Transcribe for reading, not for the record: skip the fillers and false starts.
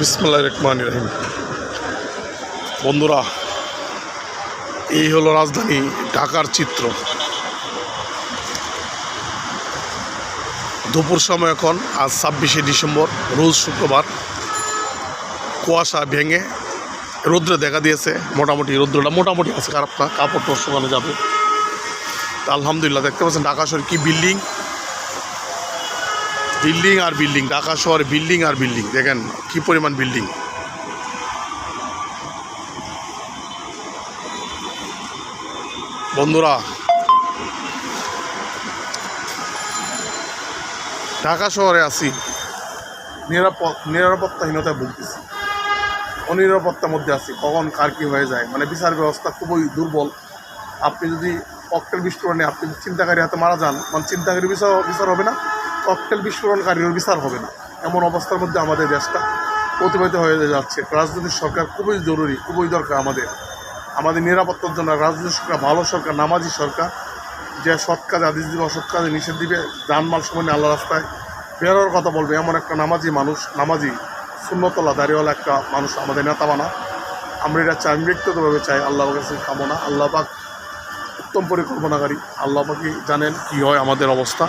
বিসমিল্লাহির রহমানির রহিম। বন্ধুরা, এই হলো রাজধানী ঢাকার চিত্র। দুপুর সময় এখন, আজ 26শে ডিসেম্বর, রোজ শুক্রবার। কুয়াশা ভেঙে রৌদ্রে দেখা দিয়েছে। মোটামুটি রৌদ্রটা মোটামুটি আছে, খারাপ না, কাপড় টোর শুকানো যাবে। আলহামদুলিল্লাহ, দেখতে পাচ্ছেন ঢাকা শহরে কি বিল্ডিং, বিল্ডিং আর বিল্ডিং। ঢাকা শহরে বিল্ডিং আর বিল্ডিং, দেখেন কি পরিমাণ বিল্ডিং। বন্ধুরা, ঢাকা শহরে আছি, নিরাপত্তাহীনতায় ভুগতেছি, অনিরাপত্তার মধ্যে আছি। কখন কার কী হয়ে যায়, মানে বিচার ব্যবস্থা খুবই দুর্বল। আপনি যদি ককটেল বিস্ফোরণে আপনি চিন্তাকারী হাতে মারা যান, মানে চিন্তাকারী বিচার হবে না, ককটেল বিস্ফোরণকারীর বিচার হবে না। এমন অবস্থার মধ্যে আমাদের দেশটা অতিবাহিত হয়ে যাচ্ছে। রাজনৈতিক সরকার খুবই জরুরি, খুবই দরকার আমাদের নিরাপত্তার জন্য। রাজনৈতিক সরকার, ভালো সরকার, নামাজি সরকার, যে সৎ কাজে আদেশ দিবে, অসৎ কাজে নিষেধ দিবে, জানমাল সময় আল্লাহ রাস্তায় বেরোর কথা বলবে, এমন একটা নামাজি মানুষ, নামাজি সুন্নতলা দাঁড়িয়েওয়ালা একটা মানুষ আমাদের নেতা বানা। আমরা এটা চাই, আমি ব্যক্তিগতভাবে চাই। আল্লাহ কাছে কামনা, আল্লাহ পাক উত্তম পরিকল্পনাকারী, আল্লাহ পাকই জানেন কী হয় আমাদের অবস্থা।